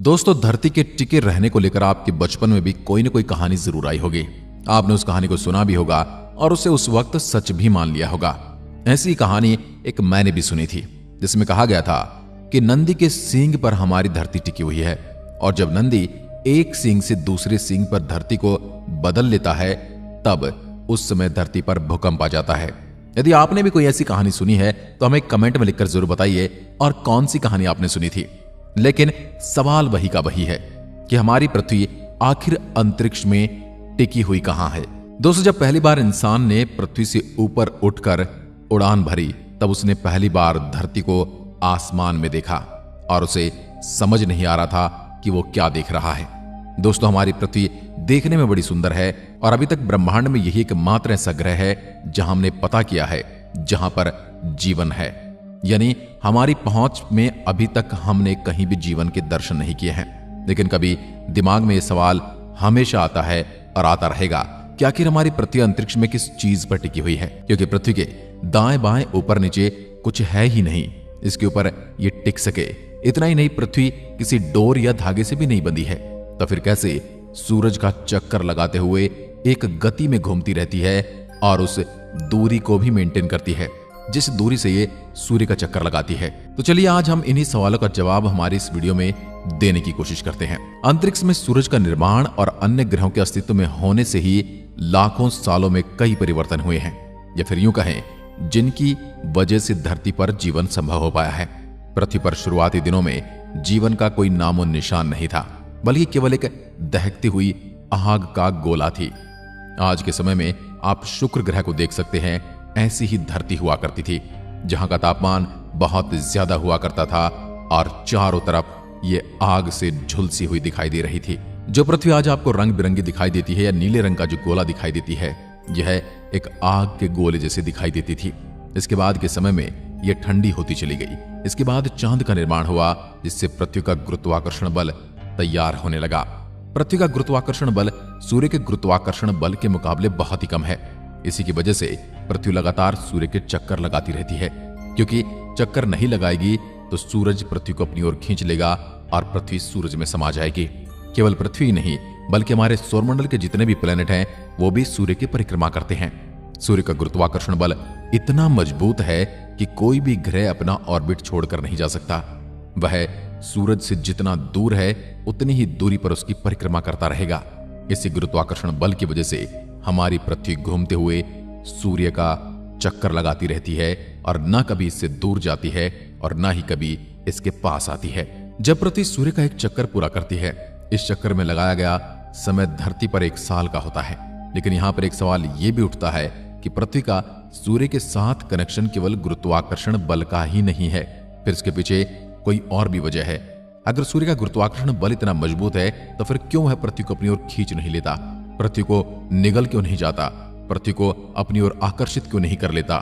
दोस्तों, धरती के टिके रहने को लेकर आपके बचपन में भी कोई न कोई कहानी जरूर आई होगी। आपने उस कहानी को सुना भी होगा और उसे उस वक्त सच भी मान लिया होगा। ऐसी कहानी एक मैंने भी सुनी थी, जिसमें कहा गया था कि नंदी के सींग पर हमारी धरती टिकी हुई है, और जब नंदी एक सींग से दूसरे सींग पर धरती को बदल लेता है तब उस समय धरती पर भूकंप आ जाता है। यदि आपने भी कोई ऐसी कहानी सुनी है तो हमें कमेंट में लिखकर जरूर बताइए और कौन सी कहानी आपने सुनी थी। लेकिन सवाल वही का वही है कि हमारी पृथ्वी आखिर अंतरिक्ष में टिकी हुई कहां है। दोस्तों, जब पहली बार इंसान ने पृथ्वी से ऊपर उठकर उड़ान भरी तब उसने पहली बार धरती को आसमान में देखा और उसे समझ नहीं आ रहा था कि वो क्या देख रहा है। दोस्तों, हमारी पृथ्वी देखने में बड़ी सुंदर है और अभी तक ब्रह्मांड में यही एकमात्र ऐसा ग्रह है जहां हमने पता किया है जहां पर जीवन है, यानी हमारी पहुंच में अभी तक हमने कहीं भी जीवन के दर्शन नहीं किए हैं। लेकिन कभी दिमाग में यह सवाल हमेशा आता है और आता रहेगा कि आखिर हमारी पृथ्वी अंतरिक्ष में किस चीज पर टिकी हुई है, क्योंकि पृथ्वी के दाएं बाएं ऊपर नीचे कुछ है ही नहीं इसके ऊपर ये टिक सके। इतना ही नहीं, पृथ्वी किसी डोर या धागे से भी नहीं बंधी है, तो फिर कैसे सूरज का चक्कर लगाते हुए एक गति में घूमती रहती है और उस दूरी को भी मेंटेन करती है जिस दूरी से ये सूर्य का चक्कर लगाती है। तो चलिए आज हम इन्हीं सवालों का जवाब हमारी इस वीडियो में देने की कोशिश करते हैं। अंतरिक्ष में सूरज का निर्माण और अन्य ग्रहों के अस्तित्व में होने से ही लाखों सालों में कई परिवर्तन हुए हैं, या फिर यूं कहें जिनकी वजह से धरती पर जीवन संभव हो पाया है। पृथ्वी पर शुरुआती दिनों में जीवन का कोई नामो निशान नहीं था, बल्कि केवल एक दहकती हुई आग का गोला थी। आज के समय में आप शुक्र ग्रह को देख सकते हैं, ऐसी ही धरती हुआ करती थी जहां का तापमान बहुत ज्यादा हुआ करता था और चारों तरफ ये आग से झुलसी हुई दिखाई दे रही थी। जो पृथ्वी आज आपको रंग बिरंगी दिखाई देती है या नीले रंग का जो गोला दिखाई देती है, यह एक आग के गोले जैसे दिखाई देती थी। इसके बाद के समय में यह ठंडी होती चली गई। इसके बाद चांद का निर्माण हुआ, जिससे पृथ्वी का गुरुत्वाकर्षण बल तैयार होने लगा। पृथ्वी का गुरुत्वाकर्षण बल सूर्य के गुरुत्वाकर्षण बल के मुकाबले बहुत ही कम है। इसी की वजह से पृथ्वी लगातार सूर्य के चक्कर लगाती रहती है, क्योंकि चक्कर नहीं लगाएगी तो सूरज पृथ्वी को अपनी ओर खींच लेगा और पृथ्वी सूरज में समा जाएगी। केवल पृथ्वी ही नहीं, बल्कि हमारे सौरमंडल के जितने भी प्लेनेट हैं वो भी सूर्य की परिक्रमा करते हैं। सूर्य का गुरुत्वाकर्षण बल इतना मजबूत है कि कोई भी ग्रह अपना ऑर्बिट छोड़कर नहीं जा सकता। वह सूरज से जितना दूर है उतनी ही दूरी पर उसकी परिक्रमा करता रहेगा। इसी गुरुत्वाकर्षण बल की वजह से हमारी पृथ्वी घूमते हुए सूर्य का चक्कर लगाती रहती है और न कभी इससे दूर जाती है और न ही कभी इसके पास आती है। जब पृथ्वी सूर्य का एक चक्कर पूरा करती है, इस चक्कर में लगाया गया समय धरती पर 1 साल का होता है। लेकिन यहां पर एक सवाल यह भी उठता है कि पृथ्वी का सूर्य के साथ कनेक्शन केवल गुरुत्वाकर्षण बल का ही नहीं है, फिर इसके पीछे कोई और भी वजह है। अगर सूर्य का गुरुत्वाकर्षण बल इतना मजबूत है तो फिर क्यों वह पृथ्वी को अपनी ओर खींच नहीं लेता, पृथ्वी को निगल क्यों नहीं जाता, पृथ्वी को अपनी ओर आकर्षित क्यों नहीं कर लेता।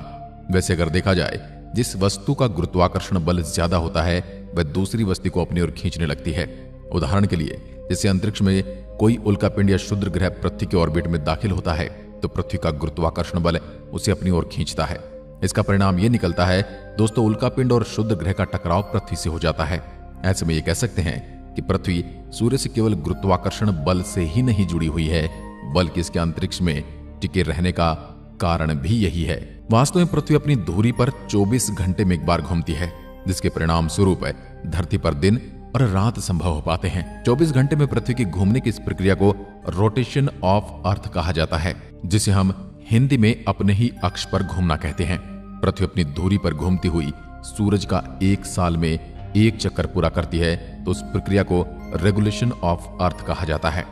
वैसे अगर देखा जाए, जिस वस्तु का गुरुत्वाकर्षण बल ज्यादा होता है वह दूसरी वस्तु को अपनी ओर खींचने लगती है। उदाहरण के लिए, जैसे अंतरिक्ष में कोई उल्कापिंड या क्षुद्र ग्रह पृथ्वी के ऑर्बिट में दाखिल होता है तो पृथ्वी का गुरुत्वाकर्षण बल उसे अपनी ओर खींचता है। इसका परिणाम यह निकलता है दोस्तों, उल्कापिंड और क्षुद्र ग्रह का टकराव पृथ्वी से हो जाता है। ऐसे में ये कह सकते हैं कि पृथ्वी सूर्य से केवल गुरुत्वाकर्षण बल से ही नहीं जुड़ी हुई है, बल्कि इसके अंतरिक्ष में टिके रहने का कारण भी यही है। वास्तव में पृथ्वी अपनी धुरी पर 24 घंटे में एक बार घूमती है, जिसके परिणाम स्वरूप धरती पर दिन और रात संभव हो पाते हैं। 24 घंटे में पृथ्वी की घूमने की इस प्रक्रिया को रोटेशन ऑफ अर्थ कहा जाता है, जिसे हम हिंदी में अपने ही अक्ष पर घूमना कहते हैं। पृथ्वी अपनी धुरी पर घूमती हुई सूरज का 1 साल में एक चक्कर पूरा करती है, तो उस प्रक्रिया को रेगुलेशन ऑफ अर्थ कहा जाता है।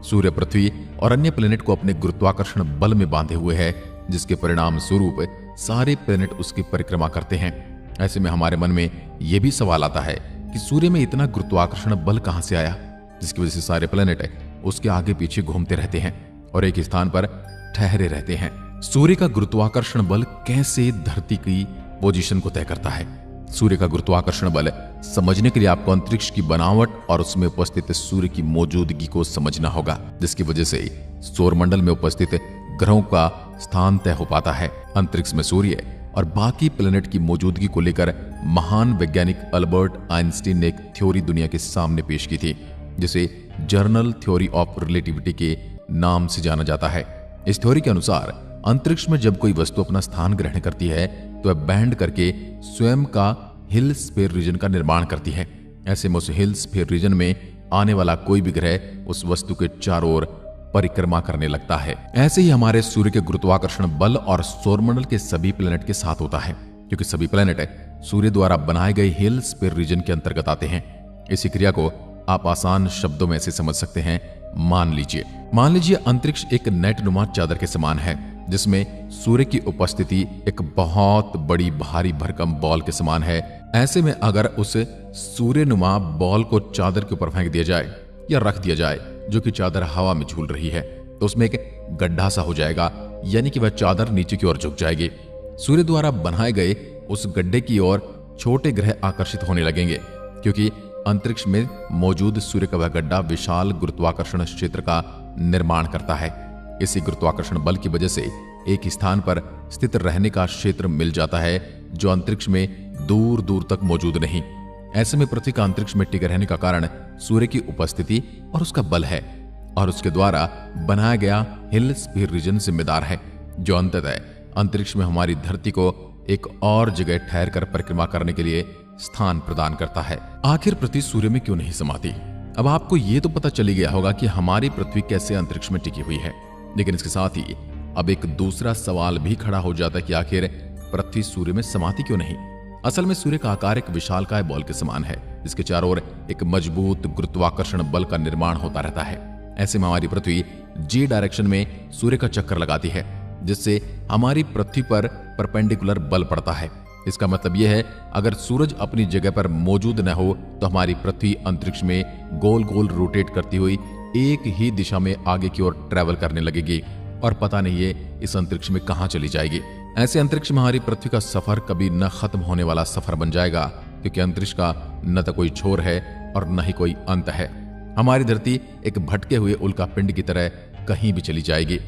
सूर्य पृथ्वी और अन्य प्लेनेट को अपने गुरुत्वाकर्षण बल में बांधे हुए है, जिसके परिणाम स्वरूप सारे प्लेनेट उसकी परिक्रमा करते हैं। ऐसे में हमारे मन में यह भी सवाल आता है कि सूर्य में इतना गुरुत्वाकर्षण बल कहां से आया, जिसकी वजह से सारे प्लेनेट उसके आगे पीछे घूमते रहते हैं और एक स्थान पर ठहरे रहते हैं। सूर्य का गुरुत्वाकर्षण बल कैसे धरती की पोजीशन को तय करता है? सूर्य का गुरुत्वाकर्षण बल समझने के लिए आपको अंतरिक्ष की बनावट और उसमें उपस्थित सूर्य की मौजूदगी को समझना होगा, जिसकी वजह से सौरमंडल में उपस्थित ग्रहों का स्थान तय हो पाता है। अंतरिक्ष में सूर्य और बाकी प्लेनेट की मौजूदगी को लेकर महान वैज्ञानिक अल्बर्ट आइंस्टीन ने एक थ्योरी दुनिया के सामने पेश की थी, जिसे जर्नल थ्योरी ऑफ रिलेटिविटी के नाम से जाना जाता है। इस थ्योरी के अनुसार अंतरिक्ष में जब कोई वस्तु अपना स्थान ग्रहण करती है तो वह बैंड करके स्वयं का हिल स्फीयर रीजन का निर्माण करती है। ऐसे में उस हिल स्फीयर रीजन में आने वाला कोई भी ग्रह उस वस्तु के चारों ओर परिक्रमा करने लगता है। ऐसे ही हमारे सूर्य के गुरुत्वाकर्षण बल और सौरमंडल के सभी प्लेनेट के साथ होता है, क्योंकि सभी प्लेनेट सूर्य द्वारा बनाए गए हिल स्फीयर रीजन के अंतर्गत आते हैं। इसी क्रिया को आप आसान शब्दों में ऐसे समझ सकते हैं। मान लीजिए अंतरिक्ष एक नेटनुमा चादर के समान है, जिसमें सूर्य की उपस्थिति एक बहुत बड़ी भारी भरकम बॉल के समान है। ऐसे में अगर उस सूर्यनुमा बॉल को चादर के ऊपर फेंक दिया जाए या रख दिया जाए, जो कि चादर हवा में झूल रही है, तो उसमें एक गड्ढा सा हो जाएगा, यानी कि वह चादर नीचे की ओर झुक जाएगी। सूर्य द्वारा बनाए गए उस गड्ढे की ओर छोटे ग्रह आकर्षित होने लगेंगे, क्योंकि अंतरिक्ष में मौजूद सूर्य का वह गड्ढा विशाल गुरुत्वाकर्षण क्षेत्र का निर्माण करता है। इसी गुरुत्वाकर्षण बल की वजह से एक स्थान पर स्थित रहने का क्षेत्र मिल जाता है, जो अंतरिक्ष में दूर दूर तक मौजूद नहीं। ऐसे में पृथ्वी का अंतरिक्ष में टिके रहने का कारण सूर्य की उपस्थिति और उसका बल है, और उसके द्वारा बनाया गया हिल स्फीयर रीजन जिम्मेदार है, जो अंततः अंतरिक्ष में हमारी धरती को एक और जगह ठहर कर परिक्रमा करने के लिए स्थान प्रदान करता है। आखिर पृथ्वी सूर्य में क्यों नहीं समाती? अब आपको यह तो पता चली गया होगा कि हमारी पृथ्वी कैसे अंतरिक्ष में टिकी हुई है, लेकिन इसके साथ ही अब एक दूसरा सवाल भी खड़ा हो जाता है कि आखिर पृथ्वी सूर्य में समाती क्यों नहीं? असल में सूर्य का आकार एक विशालकाय बॉल के समान है, जिसके चारों ओर एक मजबूत गुरुत्वाकर्षण बल का निर्माण होता रहता है। ऐसे में हमारी पृथ्वी जी डायरेक्शन में सूर्य का चक्कर लगाती है, जिससे हमारी पृथ्वी पर परपेंडिकुलर बल पड़ता है। इसका मतलब यह है, अगर सूरज अपनी जगह पर मौजूद न हो तो हमारी पृथ्वी अंतरिक्ष में गोल गोल रोटेट करती हुई एक ही दिशा में आगे की ओर ट्रैवल करने लगेगी, और पता नहीं ये इस अंतरिक्ष में कहां चली जाएगी। ऐसे अंतरिक्ष में हमारी पृथ्वी का सफर कभी न खत्म होने वाला सफर बन जाएगा, क्योंकि अंतरिक्ष का न तो कोई छोर है और न ही कोई अंत है। हमारी धरती एक भटके हुए उल्का पिंड की तरह कहीं भी चली जाएगी।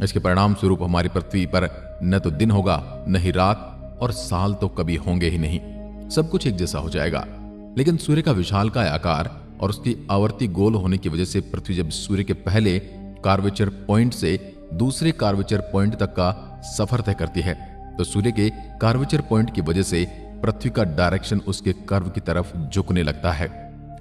इसके परिणाम स्वरूप हमारी पृथ्वी पर न तो दिन होगा, न ही रात, और साल तो कभी होंगे ही नहीं। सब कुछ एक जैसा हो जाएगा। लेकिन सूर्य का विशालकाय आकार और उसकी आवर्ती गोल होने की वजह से पृथ्वी जब सूर्य के पहले कार्वेचर पॉइंट से दूसरे कार्वेचर पॉइंट तक का सफर तय करती है, तो सूर्य के कार्वेचर पॉइंट की वजह से पृथ्वी का डायरेक्शन उसके कर्व की तरफ झुकने लगता है।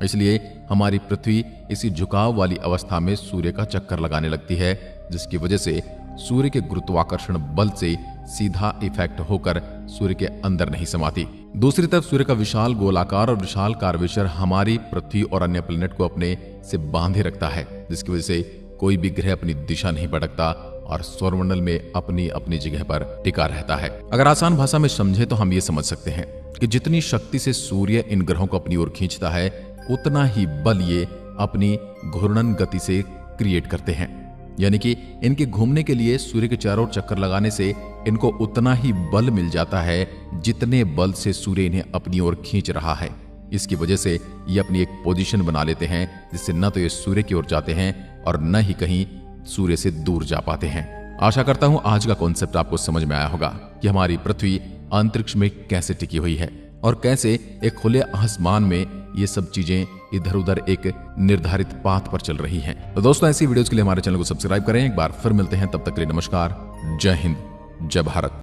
इसलिए हमारी पृथ्वी इसी झुकाव वाली अवस्था में सूर्य का चक्कर लगाने लगती है, जिसकी वजह से सूर्य के गुरुत्वाकर्षण बल से सीधा इफेक्ट होकर सूर्य के अंदर नहीं समाती। दूसरी तरफ सूर्य का विशाल गोलाकार और विशाल कार्वेचर हमारी पृथ्वी और अन्य प्लेनेट को अपने से बांधे रखता है, जिसकी वजह से कोई भी ग्रह अपनी दिशा नहीं भटकता और सौरमंडल में अपनी अपनी जगह पर टिका रहता है। अगर आसान भाषा में समझे तो हम ये समझ सकते हैं कि जितनी शक्ति से सूर्य इन ग्रहों को अपनी ओर खींचता है, उतना ही बल ये अपनी घूर्णन गति से क्रिएट करते हैं। यानी कि इनके घूमने के लिए सूर्य के चारों ओर चक्कर लगाने से इनको उतना ही बल मिल जाता है जितने बल से सूर्य इन्हें अपनी ओर खींच रहा है। इसकी वजह से ये अपनी एक पोजीशन बना लेते हैं, जिससे न तो ये सूर्य की ओर जाते हैं और न ही कहीं सूर्य से दूर जा पाते हैं। आशा करता हूं आज का कॉन्सेप्ट आपको समझ में आया होगा कि हमारी पृथ्वी अंतरिक्ष में कैसे टिकी हुई है और कैसे एक खुले आसमान में ये सब चीजें इधर उधर एक निर्धारित पाथ पर चल रही हैं। तो दोस्तों, ऐसी वीडियोस के लिए हमारे चैनल को सब्सक्राइब करें। एक बार फिर मिलते हैं, तब तक के लिए नमस्कार, जय हिंद, जय भारत।